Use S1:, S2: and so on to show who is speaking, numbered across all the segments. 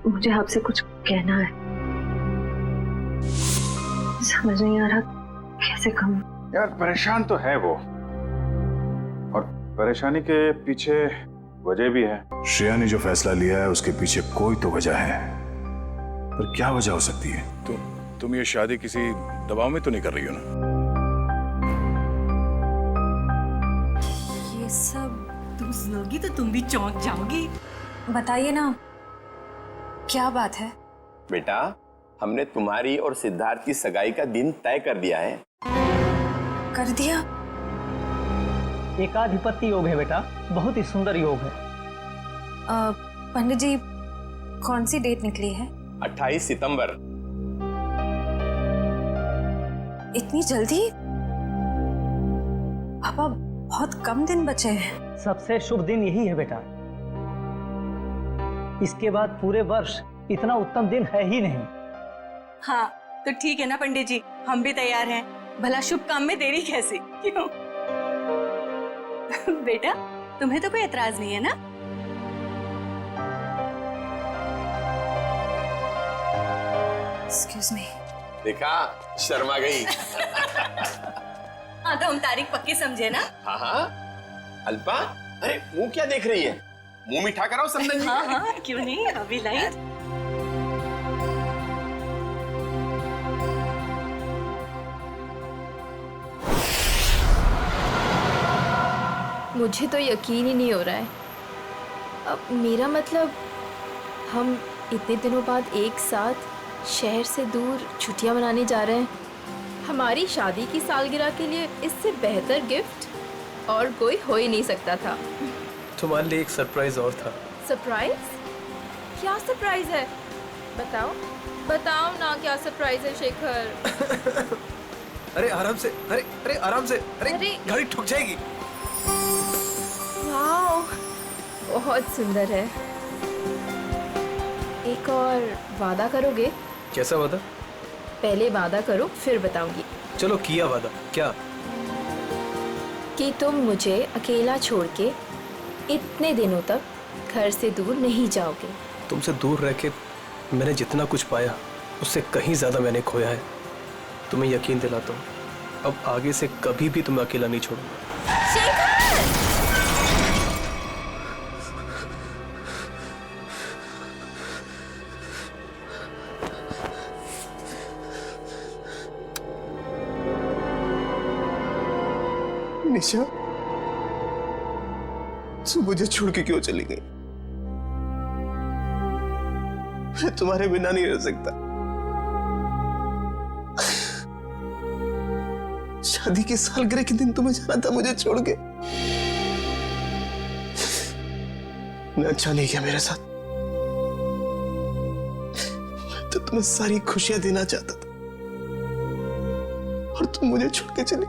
S1: मुझे आपसे कुछ कहना है, समझ नहीं आ रहा कैसे कहूं।
S2: यार परेशान तो है वो, और परेशानी के पीछे वजह भी है।
S3: श्रेया ने जो फैसला लिया है उसके पीछे कोई तो वजह है, पर क्या वजह हो सकती है? तुम ये शादी किसी दबाव में तो नहीं कर रही हो ना?
S4: ये सब तुम सुनोगी तो तुम भी चौंक जाओगी।
S5: बताइए ना, क्या बात है?
S6: बेटा, हमने तुम्हारी और सिद्धार्थ की सगाई का दिन तय कर दिया है।
S5: कर दिया?
S7: एकाधिपत्य योग है बेटा, बहुत ही सुंदर योग है।
S5: पंडित जी, कौन सी डेट निकली है?
S6: 28 सितंबर।
S5: इतनी जल्दी? पापा, बहुत कम दिन बचे हैं।
S7: सबसे शुभ दिन यही है बेटा, इसके बाद पूरे वर्ष इतना उत्तम दिन है ही नहीं।
S4: हाँ तो ठीक है ना पंडित जी, हम भी तैयार हैं। भला शुभ काम में देरी कैसी, क्यों? बेटा, तुम्हें तो कोई एतराज नहीं है ना?
S5: Excuse me.
S6: देखा, शर्मा गई।
S4: हाँ तो हम तारीख पक्की समझे ना?
S6: हाँ हाँ। अल्पा, अरे मुंह क्या देख रही है? मुंह मीठा कराओ संदन जी।
S4: हाँ हाँ, क्यों नहीं, अभी लाइट।
S8: मुझे तो यकीन ही नहीं हो रहा है। अब मेरा मतलब, हम इतने दिनों बाद एक साथ शहर से दूर छुट्टियां मनाने जा रहे हैं। हमारी शादी की सालगिरह के लिए इससे बेहतर गिफ्ट और कोई हो ही नहीं सकता था।
S9: तुम्हारे लिए एक सरप्राइज और था।
S8: सरप्राइज? क्या सरप्राइज है? बताओ बताओ ना, क्या सरप्राइज है शेखर?
S9: अरे आराम से, अरे आराम से, अरे गाड़ी ठुक जाएगी।
S8: वाओ, बहुत सुंदर है। एक और वादा करोगे?
S9: कैसा वादा?
S8: पहले वादा करो फिर बताऊंगी।
S9: चलो किया वादा। क्या?
S8: कि तुम मुझे अकेला छोड़ के इतने दिनों तक घर से दूर नहीं जाओगे।
S9: तुमसे दूर रह के मैंने जितना कुछ पाया उससे कहीं ज्यादा मैंने खोया है। तुम्हें यकीन दिलाता हूँ, अब आगे से कभी भी तुम्हें अकेला नहीं छोड़ूंगा।
S8: शेखर!
S6: निशा, तू मुझे छोड़ के क्यों चली गई? मैं तुम्हारे बिना नहीं रह सकता। शादी की सालगिरह के दिन तुम्हें जाना था मुझे छोड़ के। मैं अच्छा नहीं किया मेरे साथ। मैं तो तुम्हें सारी खुशियां देना चाहता था और तुम मुझे छोड़ के चली।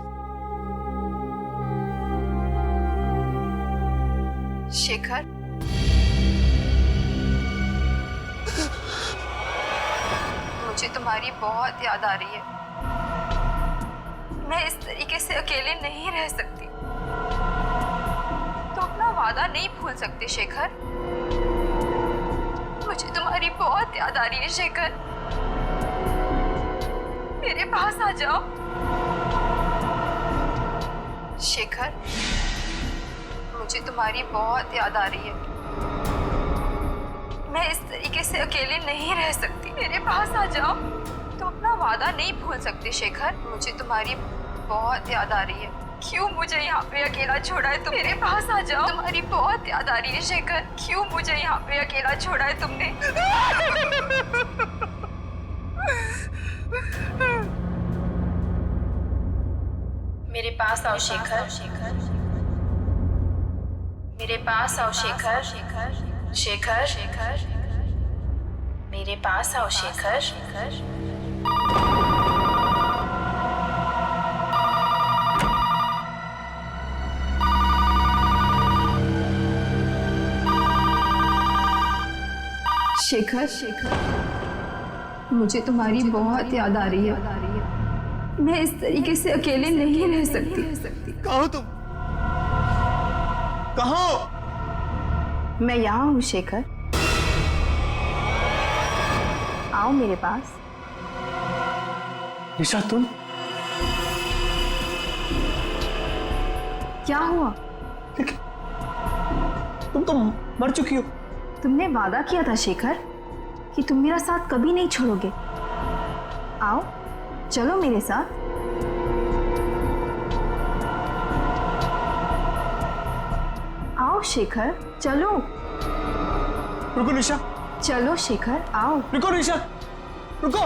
S8: शेखर, मुझे तुम्हारी बहुत याद आ रही है। मैं इस तरीके से अकेले नहीं रह सकती। तो अपना वादा नहीं भूल सकते शेखर। मुझे तुम्हारी बहुत याद आ रही है शेखर। मेरे पास आ जाओ शेखर। मुझे तुम्हारी बहुत याद आ रही है। मैं इस तरीके से अकेले नहीं रह सकती। मेरे पास आ जाओ। तुम अपना वादा नहीं भूल सकते शेखर। मुझे तुम्हारी बहुत याद आ रही है। क्यों मुझे यहाँ पे अकेला छोड़ा है तुम? मेरे पास आ जाओ। तुम्हारी बहुत याद आ रही है शेखर। क्यों मुझे यहाँ पे अकेला छोड़ा है तुमने? मेरे पास आओ शेखर। मेरे पास आओ शेखर। शेखर, शेखर, मेरे पास आओ शेखर।
S1: शेखर, शेखर, मुझे तुम्हारी बहुत याद आ रही है। मैं इस तरीके से अकेले नहीं रह सकती।
S6: कहाँ हो तुम? कहाँ हो?
S1: मैं यहाँ हूँ शेखर। आओ मेरे पास।
S9: निशा तुम
S1: क्या हुआ?
S9: तुम तो मर चुकी हो।
S1: तुमने वादा किया था शेखर कि तुम मेरा साथ कभी नहीं छोड़ोगे। आओ, चलो मेरे साथ। आओ शेखर, चलो।
S9: रुको निशा,
S1: चलो शेखर, आओ।
S9: रुको निशा, रुको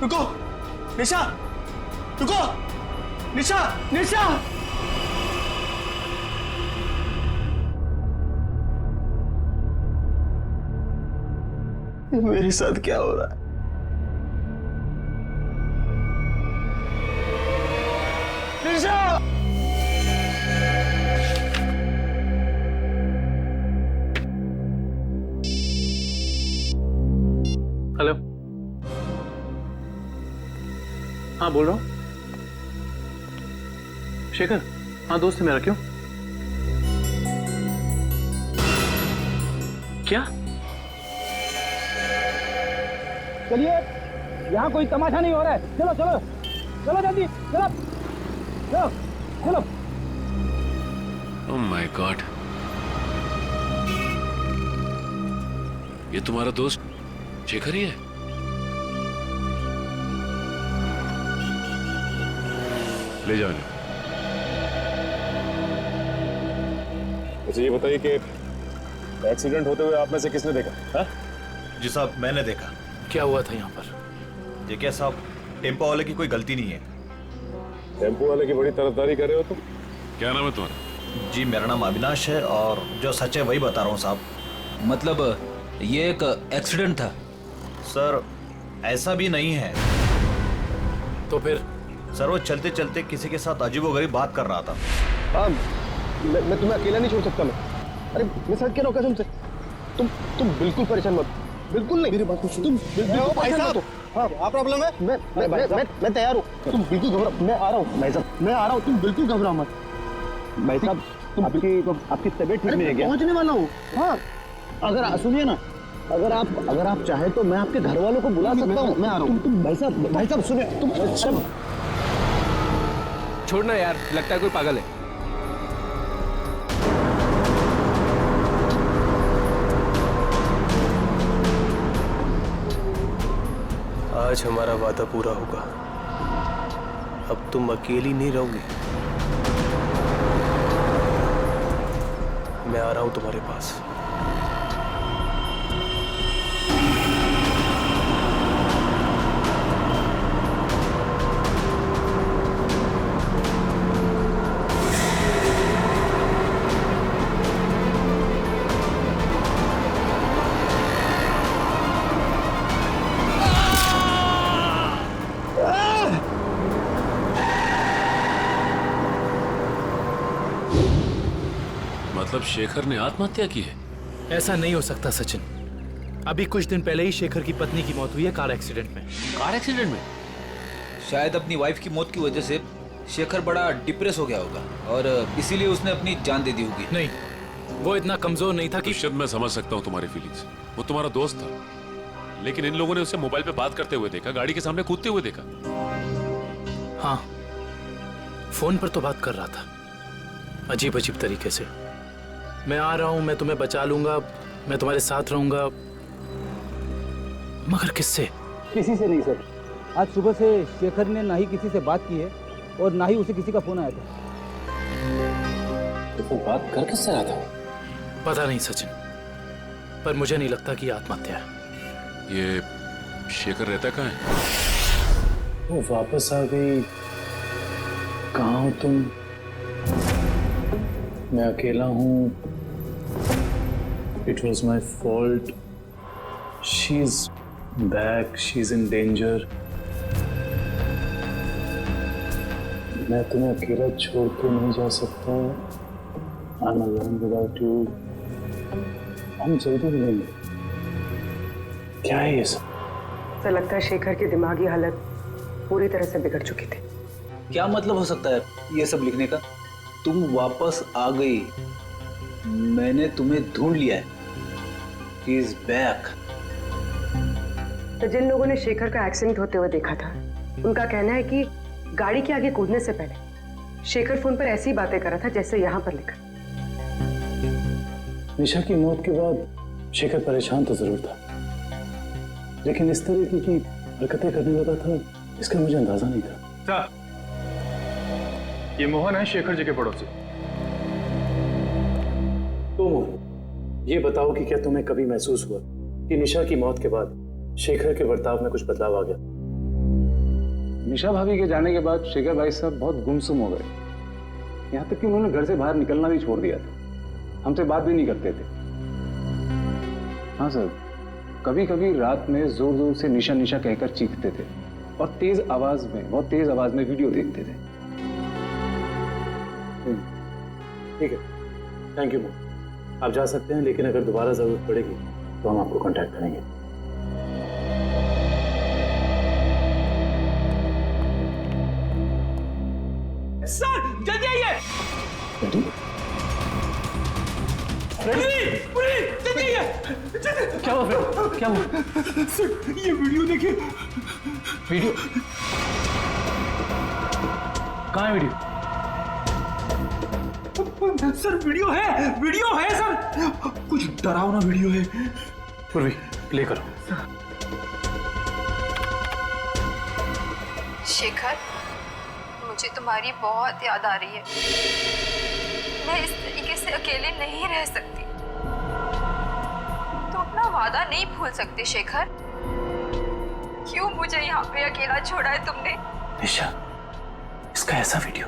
S9: रुको निशा, रुको निशा, निशा। मेरे साथ क्या हो रहा है? निशा! हेलो, हाँ बोल रहा हूँ। शेखर, हाँ दोस्त है मेरा। क्यों? क्या?
S7: चलिए, यहाँ कोई तमाशा नहीं हो रहा है। चलो चलो चलो जल्दी, चलो चलो चलो।
S10: ओह माय गॉड, ये तुम्हारा दोस्त शेखर ही है?
S3: ले जाओ।
S2: मुझे ये बताइए कि एक्सीडेंट होते हुए आप में से किसने देखा? हाँ?
S11: जी साहब, मैंने देखा।
S9: क्या हुआ था यहाँ पर?
S11: देखिए साहब, टेम्पो वाले की कोई गलती नहीं है।
S2: टेम्पो वाले की बड़ी तरफदारी कर रहे हो तुम?
S10: क्या नाम है तुम्हारा?
S11: जी मेरा नाम अविनाश है और जो सच है वही बता रहा हूँ साहब।
S12: मतलब ये एक एक्सीडेंट था?
S11: सर ऐसा भी नहीं है।
S9: तो फिर?
S11: सर वो चलते चलते किसी के साथ अजीबोगरीब बात कर रहा था।
S7: हाँ, मैं तुम्हें अकेला नहीं छोड़ सकता। अरे मैं सच कह रहा हूँ कसम से। तुम बिल्कुल परेशान मत, बिल्कुल नहीं। मेरी बात सुनो, तुम बिल्कुल परेशान मत हो। हाँ, क्या प्रॉब्लम है? मैं तैयार हूँ। तुम बिल्कुल घबरा, मैं आ रहा हूँ भाई साहब, मैं आ रहा हूँ। तुम बिल्कुल घबराओ मत भाई साहब। आपकी तबीयत ठीक नहीं है क्या? पहुँचने वाला हूँ। हाँ, अगर सुनिए ना, अगर आप चाहे तो मैं आपके घर वालों को बुला सकता हूँ। मैं आ रहा हूँ। तुम भाई साहब सुनिए, तुम सब
S9: छोड़ना यार, लगता है कोई पागल है। आज हमारा वादा पूरा होगा। अब तुम अकेली नहीं रहोगी। मैं आ रहा हूं तुम्हारे पास।
S10: मतलब शेखर ने आत्महत्या की है?
S13: ऐसा नहीं हो सकता सचिन। अभी कुछ दिन पहले ही शेखर की पत्नी की मौत हुई है कार एक्सीडेंट में।
S10: कार एक्सीडेंट में?
S12: शायद अपनी वाइफ की मौत की वजह से शेखर बड़ा डिप्रेस हो गया होगा और इसीलिए उसने अपनी जान दे दी होगी।
S13: नहीं, वो इतना कमजोर नहीं था कि।
S10: शायद मैं समझ सकता हूँ तुम्हारी फीलिंग्स। वो तुम्हारा दोस्त था, लेकिन इन लोगों ने उसे मोबाइल पे बात करते हुए देखा, गाड़ी के सामने कूदते हुए देखा।
S13: हाँ, फोन पर तो बात कर रहा था, अजीब अजीब तरीके से। मैं आ रहा हूं, मैं तुम्हें बचा लूंगा, मैं तुम्हारे साथ रहूंगा। मगर किससे?
S7: किसी से नहीं सर। आज सुबह से शेखर ने ना ही किसी से बात की है और ना ही उसे किसी का फोन आया था।
S10: तो वो बात कर किससे रहा था?
S13: पता नहीं सचिन, पर मुझे नहीं लगता कि आत्महत्या है।
S10: ये शेखर रहता कहाँ है?
S13: वो वापस आ गई। कहाँ हो तुम? मैं अकेला हूँ। It was my fault. She's back. She's in danger. मैं तुम्हें अकेला छोड़ के नहीं जा सकता। I'm alone without you. हम जल्दी मिलेंगे। क्या है ये सब?
S14: तो लगता है शेखर की दिमागी हालत पूरी तरह से बिगड़ चुकी थी।
S12: क्या मतलब हो सकता है ये सब लिखने का? तुम वापस आ गई, मैंने तुम्हें ढूंढ लिया है। He is back.
S14: तो जिन लोगों ने शेखर का एक्सीडेंट होते हुए देखा था, उनका कहना है कि गाड़ी के आगे कूदने से पहले शेखर फोन पर ऐसी बातें कर रहा था जैसे यहाँ पर लिखा।
S13: निशा की मौत के बाद शेखर परेशान तो जरूर था, लेकिन इस तरह की हरकतें करने लगा था इसका मुझे अंदाजा नहीं था।
S3: सर, ये मोहन है शेखर जी के पड़ोसी।
S13: तो मोहन, ये बताओ कि क्या तुम्हें कभी महसूस हुआ कि निशा की मौत के बाद शेखर के बर्ताव में कुछ बदलाव आ गया?
S15: निशा भाभी के जाने के बाद शेखर भाई साहब बहुत गुमसुम हो गए। यहाँ तक कि उन्होंने घर से बाहर निकलना भी छोड़ दिया था, हमसे बात भी नहीं करते थे। हाँ सर, कभी कभी रात में जोर जोर से निशा निशा कहकर चीखते थे और बहुत तेज आवाज में वीडियो देखते थे।
S13: ठीक है, थैंक यू मोहन। आप जा सकते हैं, लेकिन अगर दोबारा जरूरत पड़ेगी तो हम आपको कांटेक्ट करेंगे।
S16: सर जल्दी आइए। जल्दी आइए।
S13: क्या हुआ फ्रेंड? क्या हुआ?
S16: सर ये वीडियो देखिए।
S13: वीडियो कहाँ है? वीडियो
S16: सर वीडियो है सर, कुछ डरावना वीडियो है।
S13: पूर्वी प्ले करो।
S1: शेखर, मुझे तुम्हारी बहुत याद आ रही है। मैं इस तरीके से अकेले नहीं रह सकती। तुम अपना वादा नहीं भूल सकते शेखर। क्यों मुझे यहाँ पे अकेला छोड़ा है तुमने?
S13: निशा, इसका ऐसा वीडियो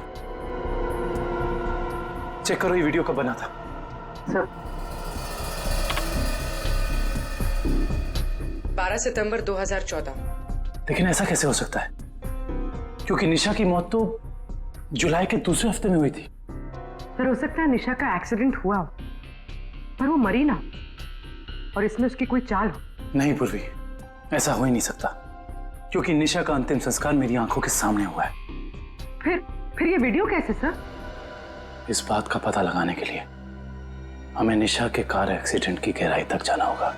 S13: चेक करो। ये वीडियो कब बना था?
S14: सर 12 सितंबर 2014।
S13: लेकिन ऐसा कैसे हो सकता है, क्योंकि निशा की मौत तो जुलाई के दूसरे हफ्ते में हुई थी।
S14: सर हो सकता है निशा का एक्सीडेंट हुआ हो, पर वो मरी ना, और इसमें उसकी कोई चाल हो।
S13: नहीं पूर्वी, ऐसा हो ही नहीं सकता, क्योंकि निशा का अंतिम संस्कार मेरी आंखों के सामने हुआ है।
S14: फिर ये वीडियो कैसे सर?
S13: इस बात का पता लगाने के लिए हमें निशा के कार एक्सीडेंट की गहराई तक जाना होगा।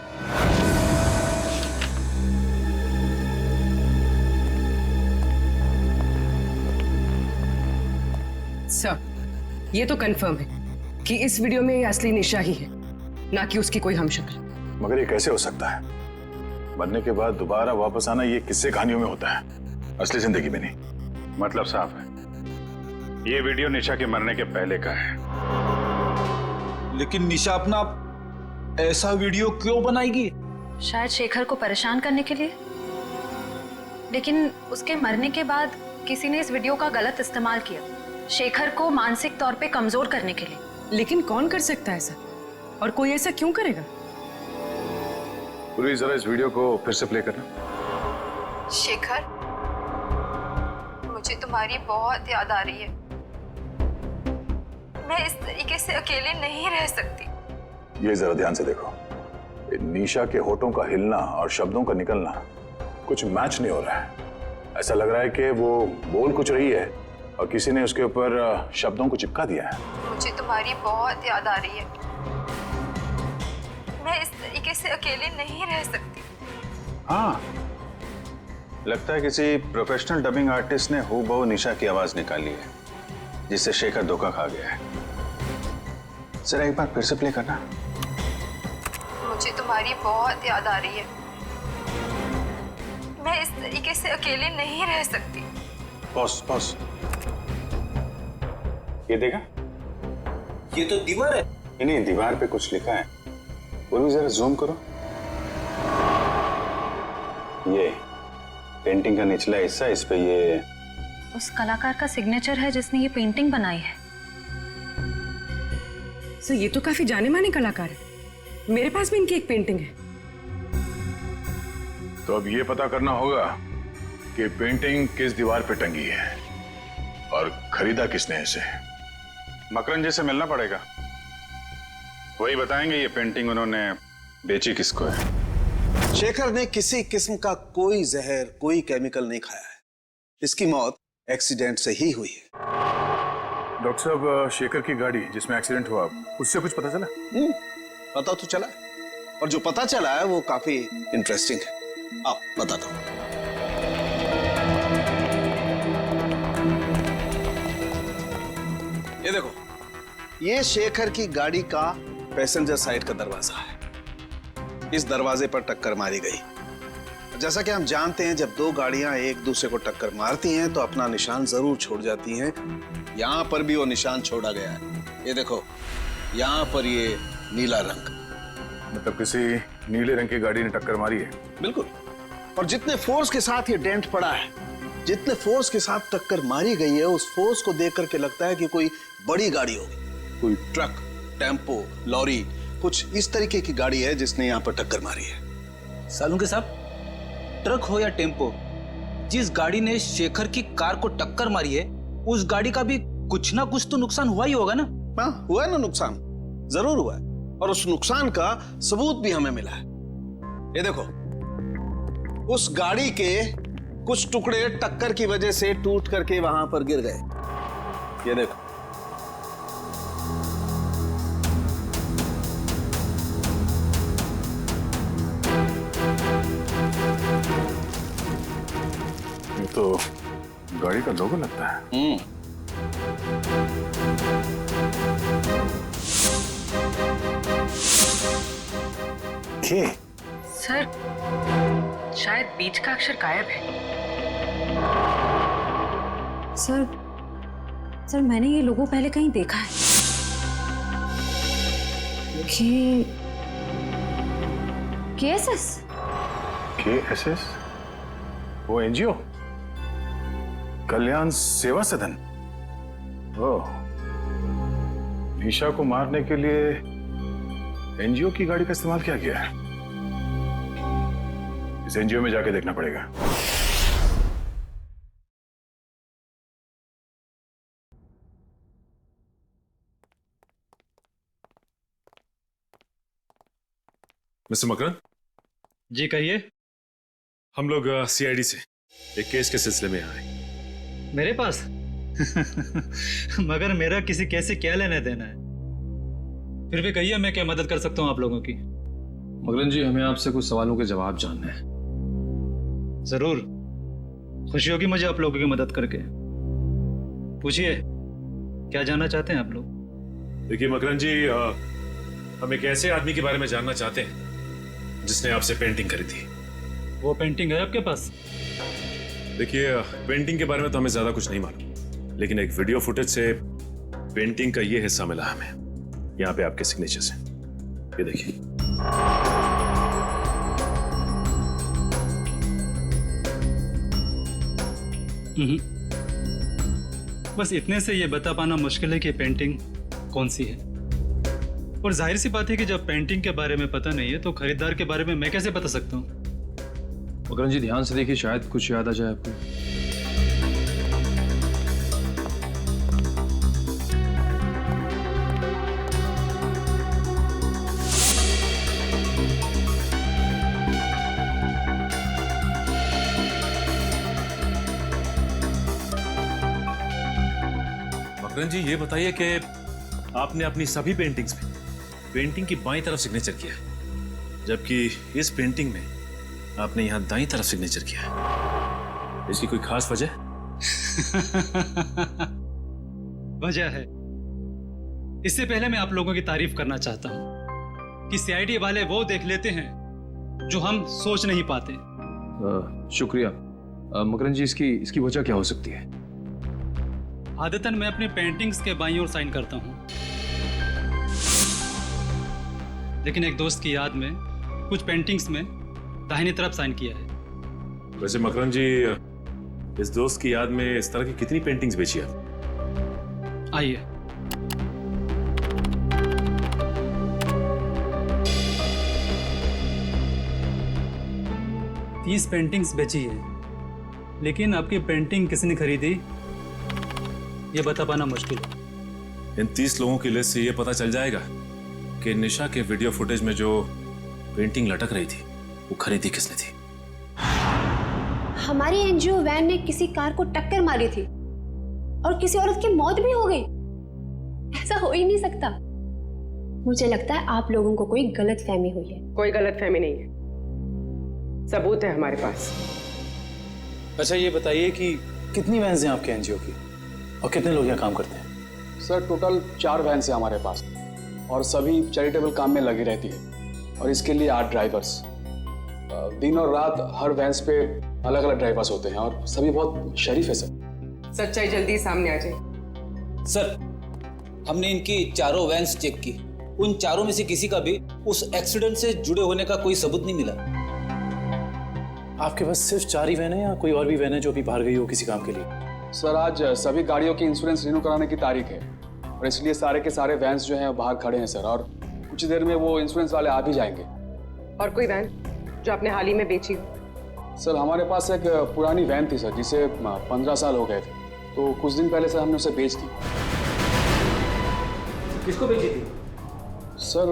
S14: सर, ये तो कंफर्म है कि इस वीडियो में ये असली निशा ही है, ना कि उसकी कोई हमशक्ल।
S3: मगर ये कैसे हो सकता है? मरने के बाद दोबारा वापस आना ये किस्से कहानियों में होता है, असली जिंदगी में नहीं।
S2: मतलब साफ है, ये वीडियो निशा के मरने के पहले का है।
S12: लेकिन निशा अपना ऐसा वीडियो क्यों बनाएगी?
S5: शायद शेखर को परेशान करने के लिए, लेकिन उसके मरने के बाद किसी ने इस वीडियो का गलत इस्तेमाल किया, शेखर को मानसिक तौर पे कमजोर करने के लिए।
S14: लेकिन कौन कर सकता है ऐसा, और कोई ऐसा क्यों करेगा?
S3: पूरी जरा इस वीडियो को फिर से प्ले करना।
S1: शेखर, मुझे तुम्हारी बहुत याद आ रही है। मैं इस तरीके से अकेले नहीं रह सकती।
S3: ये जरा ध्यान से देखो, निशा के होठों का हिलना और शब्दों का निकलना कुछ मैच नहीं हो रहा है। ऐसा लग रहा है कि वो बोल कुछ रही है और किसी ने उसके ऊपर शब्दों को चिपका दिया है।
S1: मुझे तुम्हारी बहुत याद आ रही है। मैं इस तरीके से अकेले नहीं रह सकती।
S2: हाँ, लगता है किसी प्रोफेशनल डबिंग आर्टिस्ट ने हूबहू निशा की आवाज निकाली है, जिससे शेखर धोखा खा गया है। जरा एक बार फिर से प्ले करना।
S1: मुझे तुम्हारी बहुत याद आ रही है। मैं इस तरीके से अकेले नहीं रह सकती।
S2: पॉज। ये देखा?
S12: ये तो दीवार है।
S2: नहीं, दीवार पे कुछ लिखा है। वो भी जरा जूम करो। ये पेंटिंग का निचला हिस्सा, इस पे ये
S5: उस कलाकार का सिग्नेचर है जिसने ये पेंटिंग बनाई है।
S14: सर ये तो काफी जाने माने कलाकार है, मेरे पास भी इनकी एक पेंटिंग है।
S3: तो अब ये पता करना होगा कि पेंटिंग किस दीवार पे टंगी है और खरीदा किसने इसे।
S2: मकरन जी से मिलना पड़ेगा, वही बताएंगे ये पेंटिंग उन्होंने बेची किसको है।
S17: शेखर ने किसी किस्म का कोई जहर, कोई केमिकल नहीं खाया है। इसकी मौत एक्सीडेंट से ही हुई है।
S3: डॉक्टर साहब, शेखर की गाड़ी जिसमें एक्सीडेंट हुआ, उससे कुछ पता चला?
S17: पता तो चला है, और जो पता चला है वो काफी इंटरेस्टिंग है। आओ बताता हूँ। ये देखो, ये शेखर की गाड़ी का पैसेंजर साइड का दरवाजा है। इस दरवाजे पर टक्कर मारी गई। जैसा कि हम जानते हैं, जब दो गाड़ियां एक दूसरे को टक्कर मारती हैं तो अपना निशान जरूर छोड़ जाती हैं। यहां पर भी वो निशान छोड़ा गया है। ये देखो, यहां पर ये नीला रंग,
S3: मतलब किसी नीले रंग की गाड़ी ने टक्कर मारी है।
S17: बिल्कुल। और जितने फोर्स के साथ ये डेंट पड़ा है, जितने फोर्स के साथ टक्कर मारी गई है, उस फोर्स को देख करके लगता है कि कोई बड़ी गाड़ी होगी, कोई ट्रक, टेम्पो, लॉरी, कुछ इस तरीके की गाड़ी है जिसने यहाँ पर टक्कर मारी है।
S12: सालुंके साहब, ट्रक हो या टेम्पो, जिस गाड़ी ने शेखर की कार को टक्कर मारी है, उस गाड़ी का भी कुछ ना कुछ तो नुकसान हुआ ही होगा ना?
S17: हाँ, हुआ है ना नुकसान, जरूर हुआ है। और उस नुकसान का सबूत भी हमें मिला है। ये देखो, उस गाड़ी के कुछ टुकड़े टक्कर की वजह से टूट करके वहां पर गिर गए। ये देखो,
S3: ये तो गाड़ी का लोगो लगता है।
S5: सर, शायद बीच का अक्षर गायब है।
S18: सर मैंने ये लोगो पहले कहीं देखा है।
S3: KSS? वो एनजीओ, कल्याण सेवा सदन। ओह, निशा को मारने के लिए एनजीओ की गाड़ी का इस्तेमाल किया गया है। इस एनजीओ में जाके देखना पड़ेगा।
S10: मिस्टर मकरन
S19: जी, कहिए।
S10: हम लोग सीआईडी से एक केस के सिलसिले में आए।
S19: मेरे पास मगर मेरा किसी केस से क्या लेना देना है? फिर भी कहिए, मैं क्या मदद कर सकता हूँ आप लोगों की?
S20: मगरन जी, हमें आपसे कुछ सवालों के जवाब जानने हैं।
S19: जरूर, खुशी होगी मुझे आप लोगों की मदद करके। पूछिए, क्या जानना चाहते हैं आप लोग?
S10: देखिए मकरन जी, हम एक ऐसे आदमी के बारे में जानना चाहते हैं जिसने आपसे पेंटिंग करी थी।
S19: वो पेंटिंग है आपके पास?
S10: देखिए, पेंटिंग के बारे में तो हमें ज्यादा कुछ नहीं मालूम, लेकिन एक वीडियो फुटेज से पेंटिंग का ये हिस्सा मिला हमें। यहाँ पे आपके सिग्नेचर्स हैं, ये देखिए।
S19: बस इतने से ये बता पाना मुश्किल है कि पेंटिंग कौन सी है। और जाहिर सी बात है कि जब पेंटिंग के बारे में पता नहीं है तो खरीदार के बारे में मैं कैसे बता सकता हूँ?
S20: मकरन जी, ध्यान से देखिए, शायद कुछ याद आ जाए आपको।
S10: मकरन जी, ये बताइए कि आपने अपनी सभी पेंटिंग्स में पेंटिंग की बाईं तरफ सिग्नेचर किया है, जबकि इस पेंटिंग में आपने यहां दाईं तरफ सिग्नेचर किया है। इसकी कोई खास वजह?
S19: वजह है। इससे पहले मैं आप लोगों की तारीफ करना चाहता हूं कि सीआईडी वाले वो देख लेते हैं जो हम सोच नहीं पाते।
S20: शुक्रिया। मकरन जी, इसकी वजह क्या हो सकती है?
S19: आदतन मैं अपने पेंटिंग्स के बाईं ओर साइन करता हूं, लेकिन एक दोस्त की याद में कुछ पेंटिंग्स में दाहिनी तरफ साइन किया है।
S10: वैसे मकरन जी, इस दोस्त की याद में इस तरह की कितनी पेंटिंग्स बेची आप?
S19: आइए, तीस पेंटिंग्स बेची है, लेकिन आपकी पेंटिंग किसने खरीदी ये बता पाना मुश्किल है।
S10: इन 30 लोगों की लिस्ट से ये पता चल जाएगा कि निशा के वीडियो फुटेज में जो पेंटिंग लटक रही थी वो खरीदी किसने थी।
S21: हमारी एनजीओ वैन ने किसी कार को टक्कर मारी थी और किसी औरत की मौत भी हो गई। ऐसा हो ही नहीं सकता। मुझे लगता है आप लोगों को कोई गलतफहमी हुई है।
S14: कोई गलतफहमी नहीं है। सबूत है हमारे पास।
S13: अच्छा ये बताइए कि कितनी वैन्स हैं आपके एनजीओ की और कितने लोग यहाँ काम करते हैं?
S15: सर टोटल 4 वैन्स हैं हमारे पास और सभी चैरिटेबल काम में लगी रहती है और इसके लिए 8 ड्राइवर्स। दिन और रात हर वैन्स पे अलग अलग ड्राइवर्स होते हैं और सभी बहुत शरीफ है सर।
S14: सच्चाई जल्दी सामने आ जाए।
S12: सर हमने इनकी चारों वैन्स चेक की, उन चारों में से किसी का भी उस एक्सीडेंट से जुड़े होने का कोई सबूत नहीं मिला।
S13: आपके पास सिर्फ 4 ही वैन है या कोई और भी वैन है जो अभी बाहर गई हो किसी काम के लिए?
S15: सर आज सभी गाड़ियों की इंश्योरेंस रिन्यू कराने की तारीख है और इसलिए सारे के सारे वैन्स जो हैं बाहर खड़े हैं सर, और कुछ देर में वो इंश्योरेंस वाले आ भी जाएंगे।
S14: और कोई वैन जो आपने हाल ही में बेची हो?
S15: सर हमारे पास एक पुरानी वैन थी सर जिसे 15 साल हो गए थे, तो कुछ दिन पहले सर हमने उसे बेच दी।
S16: किसको बेची थी?
S15: सर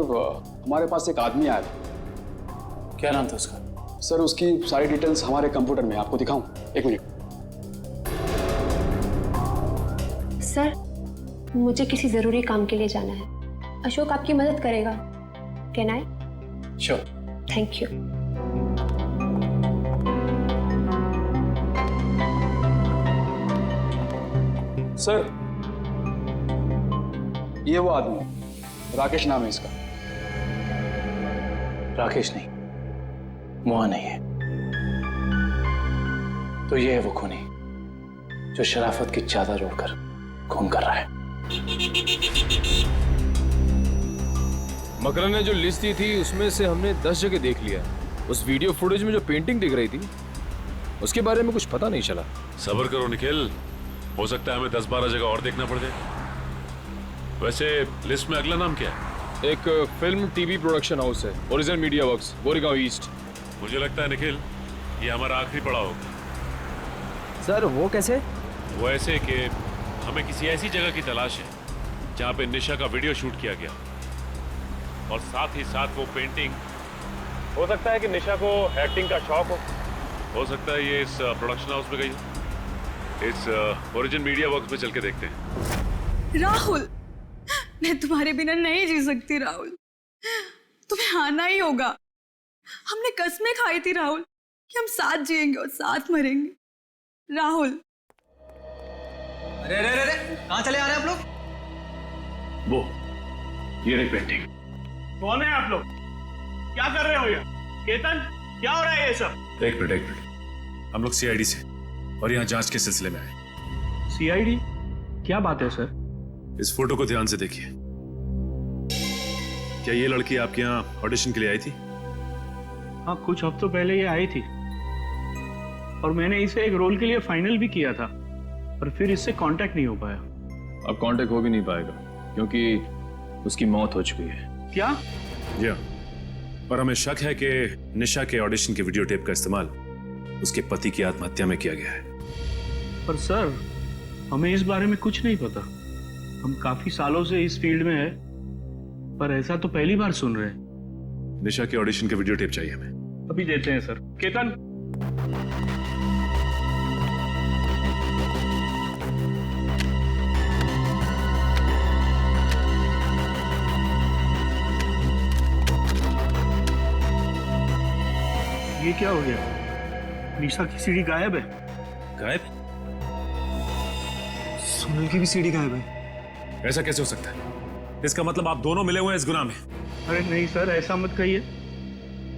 S15: हमारे पास एक आदमी आया था।
S13: क्या नाम था उसका?
S15: सर उसकी सारी डिटेल्स हमारे कंप्यूटर में, आपको दिखाऊं? 1 मिनट।
S21: सर मुझे किसी जरूरी काम के लिए जाना है। अशोक आपकी मदद करेगा। Can I?
S13: Sure.
S21: Thank you.
S15: Sir ये वो आदमी, राकेश नाम है इसका।
S13: राकेश नहीं, मोहन नहीं है, तो ये है वो खूनी जो शराफत की चादर ओढ़कर खून कर रहा है।
S20: मकरन ने जो लिस्ट दी थी उसमें से हमने 10 जगह देख लिया। उस वीडियो फुटेज में जो पेंटिंग दिख रही थी उसके बारे में कुछ पता नहीं चला।
S10: सब्र करो निखिल, हो सकता है हमें 10-12 जगह और देखना पड़ जाए। वैसे लिस्ट में अगला नाम क्या है?
S20: एक फिल्म टीवी प्रोडक्शन हाउस है, original media works, Goregaon east.
S10: मुझे लगता है निखिल ये हमारा आखिरी पड़ाव होगा।
S9: सर वो कैसे?
S10: वो ऐसे कि हमें किसी ऐसी जगह की तलाश है जहाँ पे निशा का वीडियो शूट किया गया और साथ ही साथ वो पेंटिंग। हो सकता है कि निशा को एक्टिंग का शौक हो सकता है ये इस प्रोडक्शन हाउस में गई हो। इस ओरिजिन मीडिया वर्क्स में चल के देखते हैं।
S1: राहुल, मैं तुम्हारे बिना नहीं जी सकती राहुल, तुम्हें आना ही होगा। हमने कसमें खाई थी राहुल कि हम साथ जिएंगे और साथ मरेंगे। राहुल।
S12: अरे अरे अरे कहाँ चले आ रहे हैं आप लोग?
S10: वो ये रही पेंटिंग।
S16: कौन है आप लोग? क्या कर रहे हो ये? केतन, क्या हो रहा है ये सब?
S10: एक मिनट, हम लोग सीआईडी से और यहाँ जांच के सिलसिले में आए।
S16: सीआईडी? क्या बात है सर?
S10: इस फोटो को ध्यान से देखिए। क्या ये लड़की आपके यहाँ ऑडिशन के लिए आई थी?
S16: हाँ, कुछ हफ्तों पहले ये आई थी और मैंने इसे एक रोल के लिए फाइनल भी किया था, पर फिर इससे कांटेक्ट नहीं हो पाया।
S20: अब कांटेक्ट हो भी नहीं पाएगा क्योंकि उसकी मौत हो चुकी है।
S16: क्या?
S10: जी हाँ, पर हमें शक है कि निशा के ऑडिशन के वीडियो टेप का इस्तेमाल उसके पति की आत्महत्या में किया गया है।
S16: पर सर हमें इस बारे में कुछ नहीं पता। हम काफी सालों से इस फील्ड में है, पर ऐसा तो पहली बार सुन रहे हैं।
S10: निशा के ऑडिशन के वीडियो टेप चाहिए हमें।
S16: अभी देते हैं सर। केतन, ये क्या हो गया? निशा की सीडी गायब है।
S10: गायब?
S16: सुनील की भी सीडी गायब है।
S10: ऐसा कैसे हो सकता है? इसका मतलब आप दोनों मिले हुए हैं इस गुनाह में।
S16: अरे नहीं सर, ऐसा मत कहिए।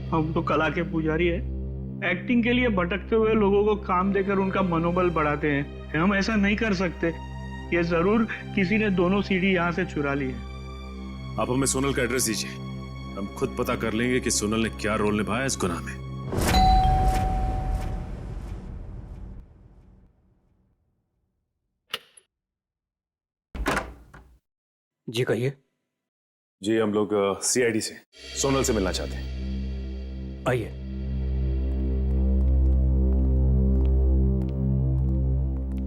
S16: हम तो कला के पुजारी है। एक्टिंग के लिए भटकते हुए लोगों को काम देकर उनका मनोबल बढ़ाते हैं। हम ऐसा नहीं कर सकते। ये जरूर किसी ने दोनों सीडी यहाँ से चुरा ली है।
S10: आप हमें सोनल का एड्रेस दीजिए, हम खुद पता कर लेंगे कि सोनल ने क्या रोल निभाया इस गुनाह में।
S9: जी कहिए।
S10: जी हम लोग सीआईडी से सोनल से मिलना चाहते हैं।
S9: आइए।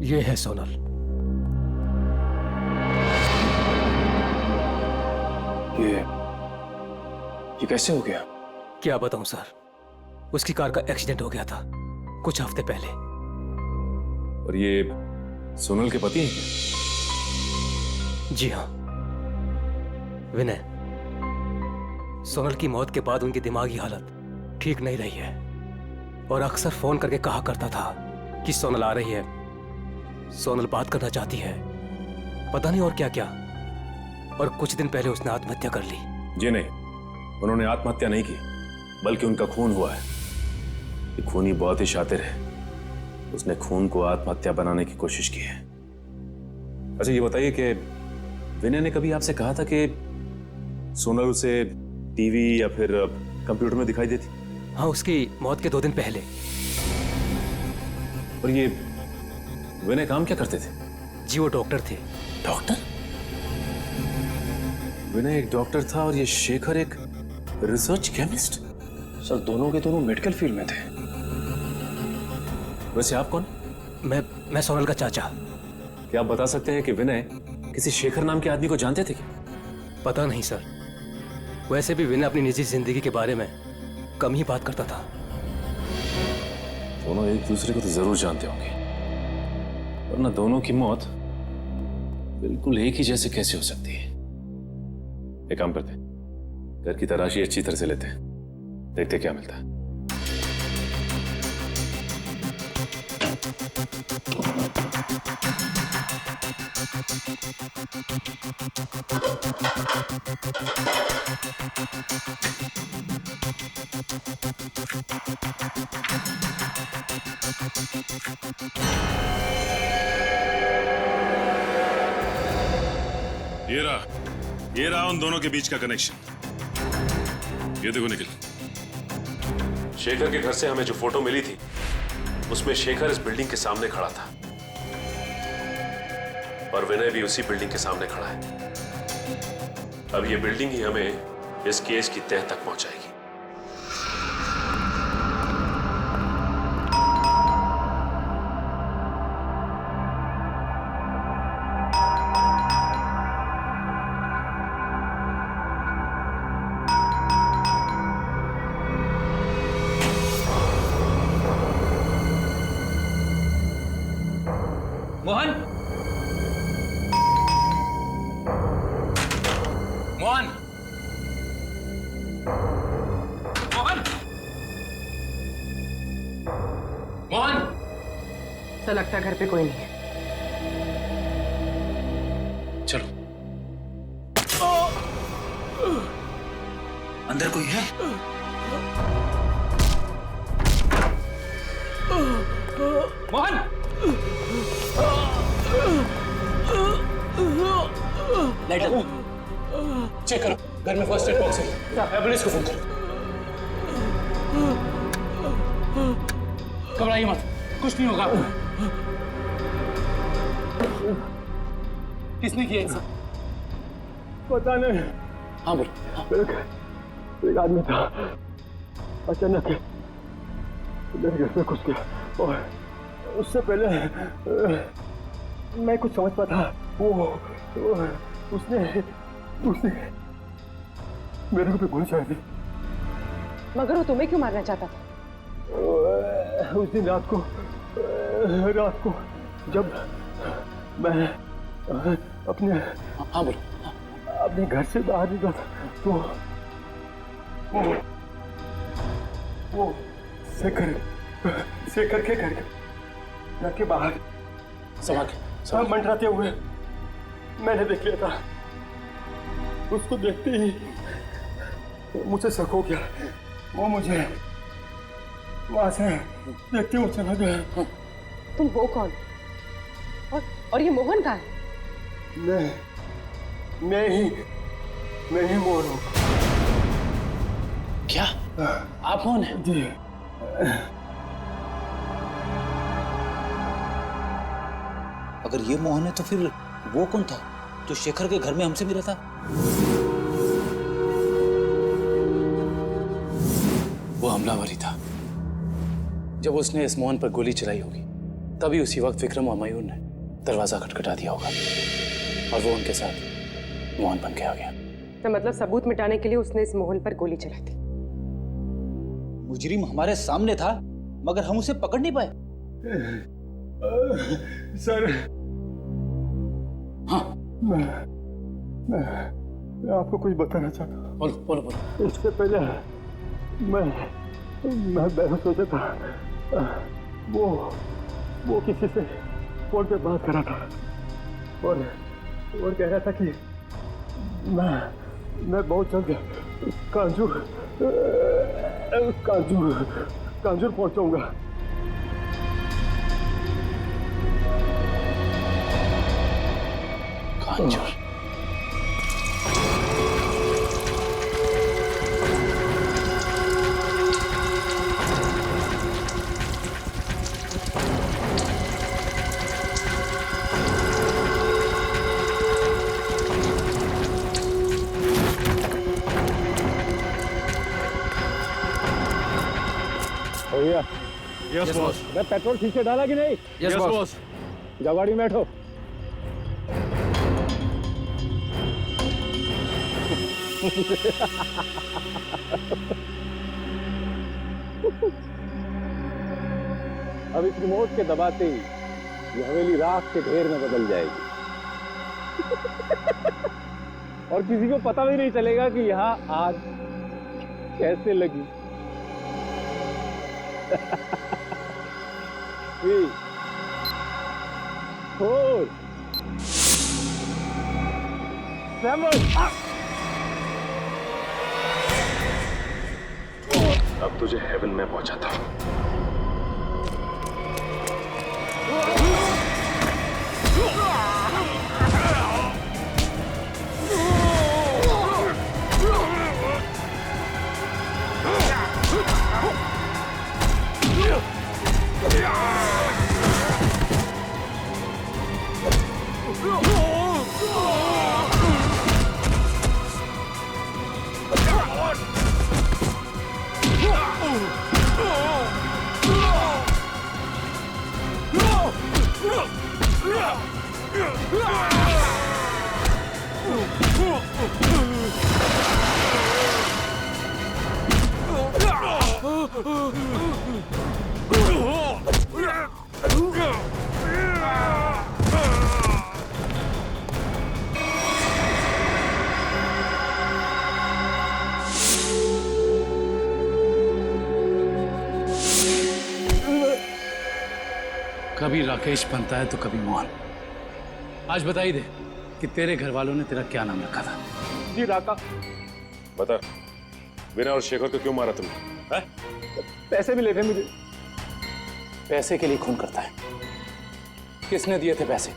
S9: ये है सोनल।
S13: ये कैसे हो गया?
S9: क्या बताऊं सर, उसकी कार का एक्सीडेंट हो गया था कुछ हफ्ते पहले।
S10: और ये सोनल के पति हैं क्या?
S9: जी हाँ, विनय। सोनल की मौत के बाद उनकी दिमागी हालत ठीक नहीं रही है। और अक्सर फोन करके कहा करता था कि सोनल आ रही है, सोनल बात करना चाहती है, पता नहीं और क्या क्या। और कुछ दिन पहले उसने आत्महत्या कर ली।
S10: जी नहीं, उन्होंने आत्महत्या नहीं की, बल्कि उनका खून हुआ है। ये खूनी बहुत ही शातिर है, उसने खून को आत्महत्या बनाने की कोशिश की है। अच्छा ये बताइए कि विनय ने कभी आपसे कहा था कि सोनल उसे टीवी या फिर कंप्यूटर में दिखाई देती?
S9: हाँ, उसकी मौत के 2 दिन पहले।
S10: और ये विनय काम क्या करते थे?
S9: जी वो डॉक्टर थे।
S10: डॉक्टर? विनय एक डॉक्टर था और ये शेखर एक रिसर्च केमिस्ट?
S15: सर दोनों के दोनों मेडिकल फील्ड में थे।
S10: वैसे आप कौन?
S9: मैं सोनल का चाचा।
S10: क्या आप बता सकते हैं कि विनय किसी शेखर नाम के आदमी को जानते थे क्या?
S9: पता नहीं सर, वैसे भी विनय अपनी निजी जिंदगी के बारे में कम ही बात करता था।
S10: दोनों एक दूसरे को तो जरूर जानते होंगे, वरना दोनों की मौत बिल्कुल एक ही जैसे कैसे हो सकती है? एक काम करते हैं, घर की तलाशी अच्छी तरह से लेते हैं, देखते क्या मिलता है। ये रहा उन दोनों के बीच का कनेक्शन। ये देखो निखिल, शेखर के घर से हमें जो फोटो मिली थी उसमें शेखर इस बिल्डिंग के सामने खड़ा था और विनय भी उसी बिल्डिंग के सामने खड़ा है। अब ये बिल्डिंग ही हमें इस केस की तह तक पहुंचाएगी।
S12: मोहन, मोहन, मोहन, मोहन।
S14: ऐसा लगता है घर पे कोई नहीं है।
S12: चलो। अंदर कोई है? मोहन!
S15: लाइट चेक करो, घर में फर्स्ट एड बॉक्स है। एम्बुलेंस को फोन करो। घबराइए मत, कुछ नहीं होगा। किसने किया ऐसा?
S7: पता नहीं।
S15: हाँ बोलो।
S7: एक आदमी था, अचानक मेरे घर पे घुस गया और उससे पहले मैं कुछ समझ पाता। वो उसने मेरे को गोली चलाई थी।
S14: मगर वो तुम्हें क्यों मारना चाहता था?
S7: उस दिन रात को जब मैं अपने अपने घर से बाहर निकला था तो वो शेखर के घर के बाहर सब मंडराते हुए मैंने देख लिया था। उसको देखते ही मुझे शक हो गया। वो मुझे वहां से देखते हुए चला गया।
S14: तुम हो कौन? और ये मोहन कहाँ है?
S7: मैं ही मोहन हूँ।
S15: क्या आप मोहन हैं?
S7: जी।
S12: अगर ये मोहन है तो फिर वो कौन था जो शेखर के घर में हमसे मिला था?
S15: वो हमलावर ही था। जब उसने इस मोहन पर गोली चलाई होगी तभी उसी वक्त विक्रम और मयूर ने दरवाजा खटखटा दिया होगा और वो उनके साथ मोहन बन के आ गया।
S14: तो मतलब सबूत मिटाने के लिए उसने इस मोहन पर गोली चलाई थी।
S12: मुजरिम हमारे सामने था मगर हम उसे पकड़ नहीं पाए।
S7: सर,
S15: हाँ
S7: मैं आपको कुछ बताना चाहता हूँ।
S15: बोलो।
S7: इससे पहले मैं सोचा था वो किसी से फोन पे बात कर रहा था और कह रहा था कि मैं बहुत जल्द कांजूर पहुंचाऊंगा।
S13: कांजूर?
S7: भैया,
S13: यस बॉस।
S7: मैं पेट्रोल ठीक से डाला कि नहीं?
S13: Yes boss.
S7: जाओ गाड़ी में बैठो। अब इस रिमोट के दबाते ही ये हवेली राख के ढेर में बदल जाएगी और किसी को पता भी नहीं चलेगा कि यहाँ आग कैसे लगी। 3, 4, 7।
S20: अब तुझे हेवन में पहुंचाता हूं।
S12: कभी राकेश बनता है तो कभी मोहन। आज बता ही दे कि तेरे घर वालों ने तेरा क्या नाम रखा था।
S7: जी राका।
S20: बता, विनय और शेखर को क्यों मारा तुमने?
S7: पैसे मिले थे मुझे।
S12: पैसे के लिए खून करता है? किसने दिए थे पैसे?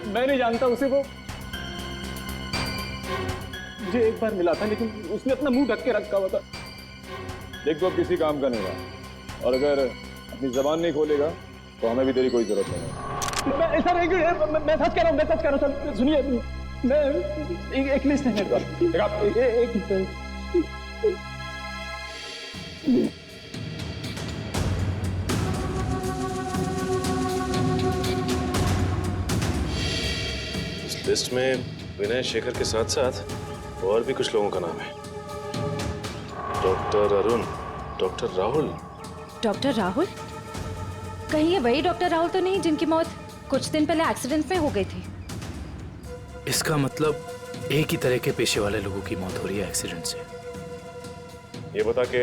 S7: मैं नहीं जानता उसे। वो मुझे एक बार मिला था लेकिन उसने अपना मुंह ढक के रखा हुआ था।
S20: देख, तो अब किसी काम का नहीं रहा और अगर अपनी जबान नहीं खोलेगा तो हमें भी तेरी कोई जरूरत नहीं है।
S7: मैं सच कह रहा हूँ सर। सुनिए, मैं एक लिस्ट है मेरे पास।
S20: इस लिस्ट में विनय शेखर के साथ साथ और भी कुछ लोगों का नाम है। Doctor Arun, doctor Rahul.
S5: Doctor Rahul? कहीं ये वही डॉक्टर राहुल तो नहीं जिनकी मौत कुछ दिन पहले एक्सीडेंट में हो गई थी?
S9: इसका मतलब एक ही तरह के पेशे वाले लोगों की मौत हो रही है एक्सीडेंट से।
S20: ये बता के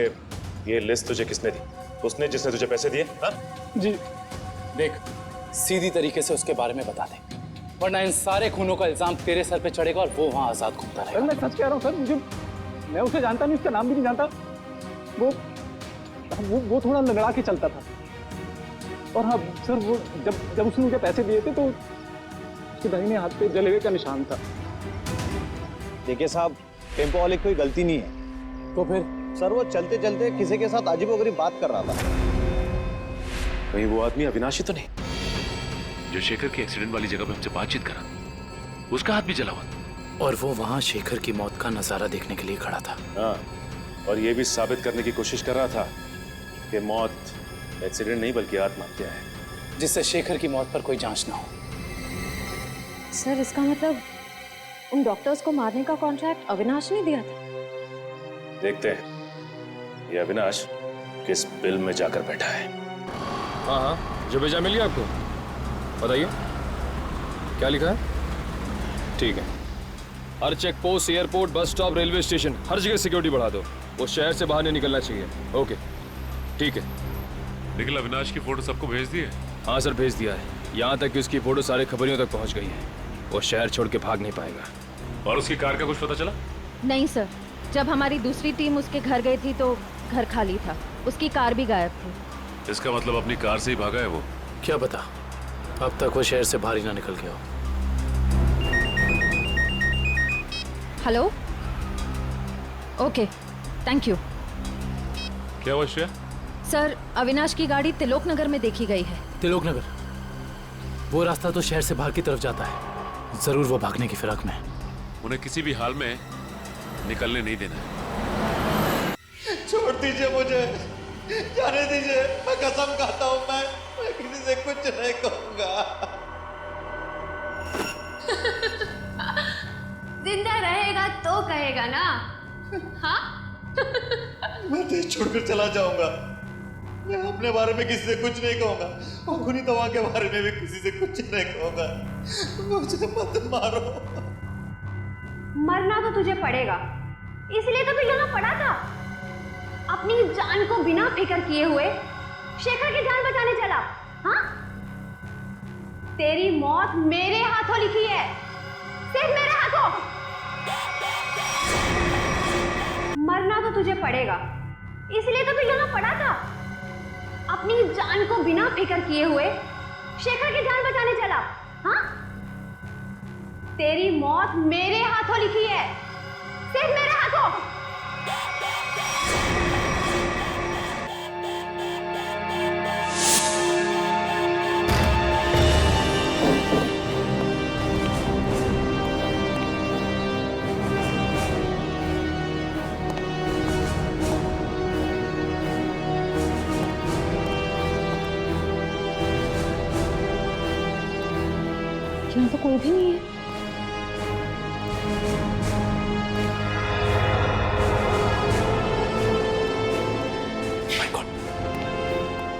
S20: ये लिस्ट तुझे किसने दी? उसने जिसने तुझे पैसे दिए? हाँ?
S12: जी देख, सीधी तरीके से उसके बारे में बता दे, वरना इन सारे खूनों का इल्जाम तेरे सर पे चढ़ेगा और वो वहां आजाद घूमता रहेगा।
S7: मैं सच कह रहा हूँ सर। मैं उसे जानता नहीं, उसका नाम भी नहीं जानता। वो थोड़ा लंगड़ा के चलता था। और हाँ सर, वो जब उसने मुझे पैसे दिए थे तो उसके दाहिने हाथ पे जले हुए का निशान था।
S11: देखिए साहब, टेम्पो वाले की कोई गलती नहीं है।
S12: तो फिर?
S11: सर वो चलते चलते किसी के साथ अजीबोगरीब बात कर रहा था।
S20: कहीं वो आदमी अविनाशी तो नहीं जो शेखर की एक्सीडेंट वाली जगह पे हमसे बातचीत करा? उसका हाथ भी जला हुआ
S9: और वो वहां शेखर की मौत का नजारा देखने के लिए खड़ा था।
S20: हाँ, और ये भी साबित करने की कोशिश कर रहा था कि मौत एक्सीडेंट नहीं बल्कि आत्महत्या है,
S12: जिससे शेखर की मौत पर कोई जांच ना हो।
S21: सर इसका मतलब उन डॉक्टर्स को मारने का कॉन्ट्रैक्ट अविनाश ने दिया था?
S20: देखते हैं ये अविनाश किस बिल में जाकर बैठा है। हाँ, जो भेजा मिल गया आपको? बताइए क्या लिखा है?
S13: ठीक है, हर check post, airport, bus stop, railway station, हर जगह सिक्योरिटी बढ़ा दो। वो शहर से बाहर नहीं निकलना चाहिए। ओके।
S20: ठीक है।
S4: निखिल अविनाश की फोटो सबको भेज दी है?
S20: हाँ सर, भेज दिया है। यहाँ तक कि उसकी फोटो सारे खबरियों तक पहुँच गई है। वो शहर छोड़ के भाग नहीं पाएगा।
S4: और उसकी कार का कुछ पता चला?
S22: नहीं सर, जब हमारी दूसरी टीम उसके घर गई थी तो घर खाली था, उसकी कार भी गायब थी।
S4: इसका मतलब अपनी कार से ही भागा है वो?
S9: क्या पता, अब तक वो शहर से बाहर ही ना निकल गया हो।
S22: Hello, okay, thank you.
S4: क्या हुआ श्रेया?
S22: सर, अविनाश की गाड़ी तिलोक नगर में देखी गई है।
S9: तिलोक नगर? वो रास्ता तो शहर से बाहर की तरफ जाता है। जरूर वो भागने की फिराक में है।
S4: उन्हें किसी भी हाल में निकलने नहीं देना है।
S6: छोड़ दीजिए मुझे, जाने दीजिए। मैं कसम खाता हूँ, मैं किसी से कुछ नहीं कहूँगा।
S21: जिंदा रहेगा तो कहेगा ना? हाँ?
S6: मैं देश छोड़कर चला जाऊंगा। मैं अपने बारे में किसी से कुछ नहीं कहूंगा और खुनी तवा के बारे में भी किसी से कुछ नहीं कहूंगा। मुझे मत मारो।
S21: मरना तो तुझे पड़ेगा, इसलिए तो बिल्लाना पड़ा था। अपनी जान को बिना फिक्र किए हुए शेखर की जान बचाने चला। हाँ? तेरी मौत मेरे हाथों लिखी है, सिर्फ मेरे हाथों। मरना तो तुझे पड़ेगा, इसलिए तो बिल्लाना पड़ा था। अपनी जान को बिना फिक्र किए हुए शेखर की जान बचाने चला। हाँ? तेरी मौत मेरे हाथों लिखी है, सिर्फ मेरे हाथों। यहाँ तो कोई भी नहीं है।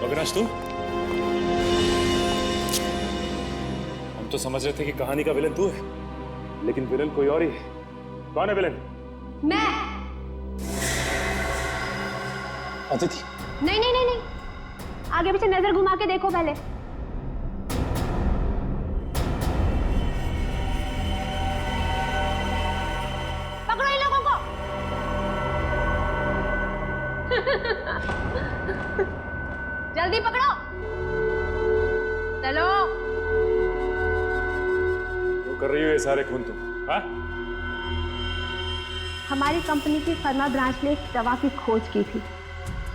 S10: अविनाश, तू? हम तो समझ रहे थे कि कहानी का विलन तू है, लेकिन विलन कोई और ही है। कौन है विलन?
S21: मैं।
S9: अदिति?
S21: नहीं नहीं नहीं नहीं, आगे पीछे नजर घुमा के देखो पहले। पकड़ो इन लोगों को। जल्दी पकड़ो, चलो।
S10: वो कर रही हो ये सारे खून तुम? हाँ?
S21: हमारी कंपनी की फर्मा ब्रांच ने एक दवा की खोज की थी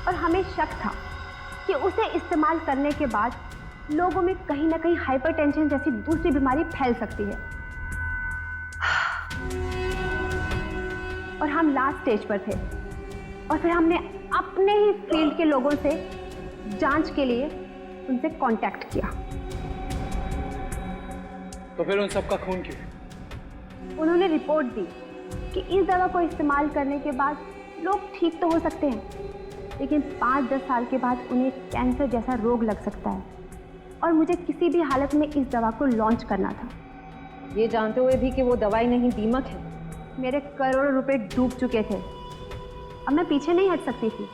S21: और हमें शक था कि उसे इस्तेमाल करने के बाद लोगों में कहीं ना कहीं हाइपरटेंशन जैसी दूसरी बीमारी फैल सकती है। और हम लास्ट स्टेज पर थे और फिर हमने अपने ही फील्ड के लोगों से जांच के लिए उनसे कांटेक्ट किया।
S15: तो फिर उन सबका खून क्यों?
S21: उन्होंने रिपोर्ट दी कि इस दवा को इस्तेमाल करने के बाद लोग ठीक तो हो सकते हैं, लेकिन 5-10 साल के बाद उन्हें कैंसर जैसा रोग लग सकता है और मुझे किसी भी हालत में इस दवा को लॉन्च करना था, ये जानते हुए भी कि वो दवाई नहीं दीमक है। मेरे करोड़ों रुपए डूब चुके थे, अब मैं पीछे नहीं हट सकती थी,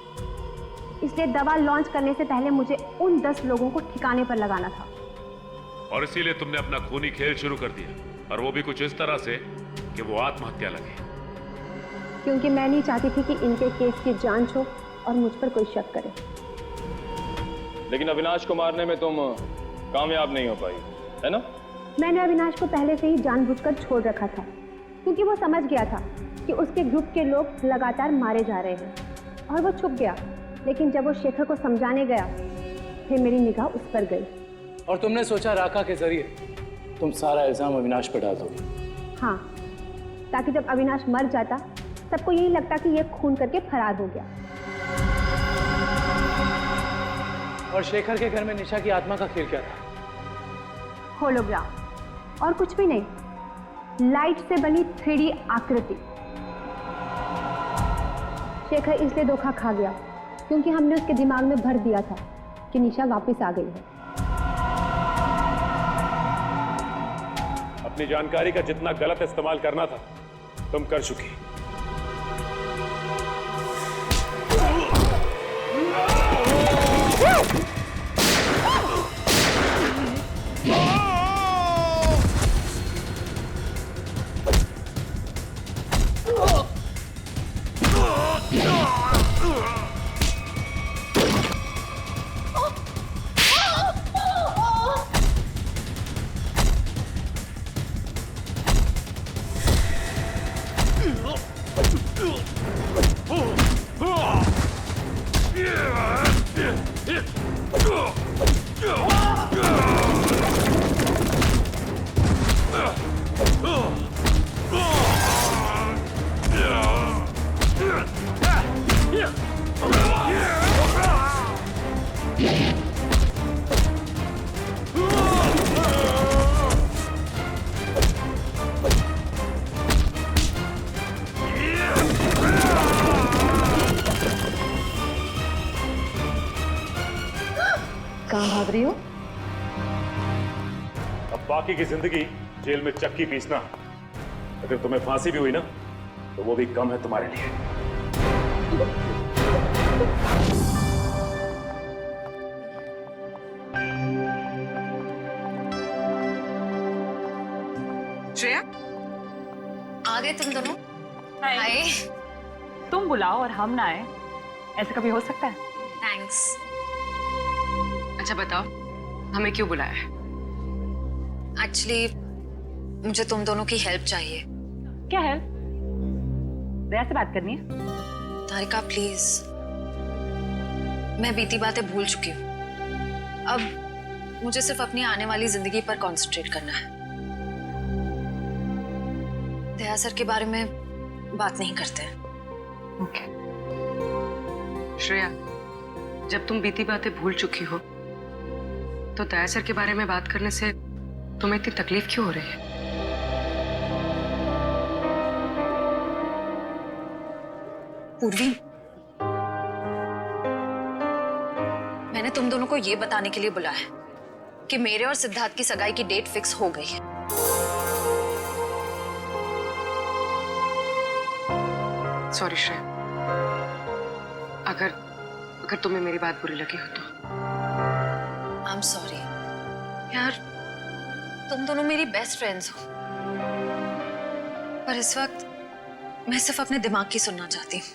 S21: इसलिए दवा लॉन्च करने से पहले मुझे उन 10 लोगों को ठिकाने पर लगाना था।
S4: और इसीलिए तुमने अपना खूनी खेल शुरू कर दिया, और वो भी कुछ इस तरह से कि वो आत्महत्या लगे।
S21: क्योंकि मैं नहीं चाहती थी कि इनके केस की जांच हो और मुझ पर कोई शक करे।
S20: लेकिन अविनाश को मारने में तुम कामयाब नहीं हो पाई, है ना?
S21: मैंने अविनाश को पहले से ही जानबूझकर छोड़ रखा था, क्योंकि वो समझ गया था कि उसके ग्रुप के लोग लगातार मारे जा रहे हैं और वो छुप गया। लेकिन जब वो शेखर को समझाने गया, फिर मेरी निगाह उस पर गई।
S15: और तुमने सोचा राका के जरिए तुम सारा इल्जाम अविनाश पर डाल दोगे?
S21: हाँ, ताकि जब अविनाश मर जाता सबको यही लगता कि ये खून करके फरार हो गया।
S15: और शेखर के घर में निशा की आत्मा का खेल क्या था?
S21: होलोग्राम, और कुछ भी नहीं, लाइट से बनी 3D आकृति। शेखर इसलिए धोखा खा गया क्योंकि हमने उसके दिमाग में भर दिया था कि निशा वापस आ गई है।
S10: अपनी जानकारी का जितना गलत इस्तेमाल करना था तुम कर चुकी।
S5: कहाँ भाग रही हो?
S20: अब बाकी की जिंदगी जेल में चक्की पीसना, अगर तुम्हें फांसी भी हुई ना तो वो भी कम है तुम्हारे लिए।
S14: श्रेया,
S5: आ गए तुम दोनों? हाय।
S14: तुम बुलाओ और हम ना आए, ऐसा कभी हो सकता है?
S5: थैंक्स।
S14: अच्छा बताओ, हमें क्यों बुलाया है?
S5: एक्चुअली मुझे तुम दोनों की हेल्प चाहिए।
S14: क्या हेल्प? दया से बात करनी है?
S5: तारिका प्लीज, मैं बीती बातें भूल चुकी हूँ। अब मुझे सिर्फ अपनी आने वाली जिंदगी पर कंसंट्रेट करना है। दया सर के बारे में बात नहीं करते हैं।
S14: ओके। श्रेया, जब तुम बीती बातें भूल चुकी हो तो दया सर के बारे में बात करने से तुम्हें इतनी तकलीफ क्यों हो रही है?
S5: पूर्वी, मैंने तुम दोनों को ये बताने के लिए बुलाया है कि मेरे और सिद्धार्थ की सगाई की डेट फिक्स हो गई है।
S14: सॉरी श्रेया, अगर तुम्हें मेरी बात बुरी लगी हो तो।
S5: आई एम सॉरी यार, तुम दोनों मेरी बेस्ट फ्रेंड्स हो, पर इस वक्त मैं सिर्फ अपने दिमाग की सुनना चाहती हूँ।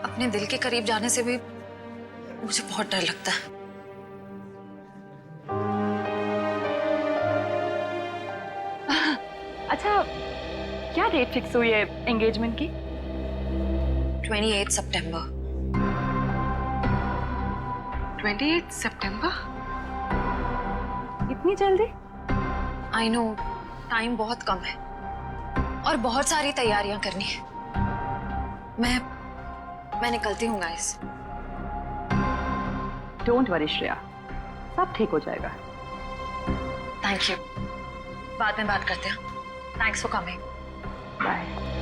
S5: अपने दिल के करीब जाने से भी मुझे बहुत डर लगता है।
S14: अच्छा, क्या डेट फिक्स हुई है एंगेजमेंट की?
S5: 28 सितंबर।
S14: 28 सितंबर? इतनी जल्दी?
S5: आई नो, टाइम बहुत कम है और बहुत सारी तैयारियां करनी है। मैं निकलती हूँ गाइस।
S14: डोंट वरी श्रेया, सब ठीक हो जाएगा।
S5: थैंक यू, बाद में बात करते हैं। Thanks for coming.
S14: बाय।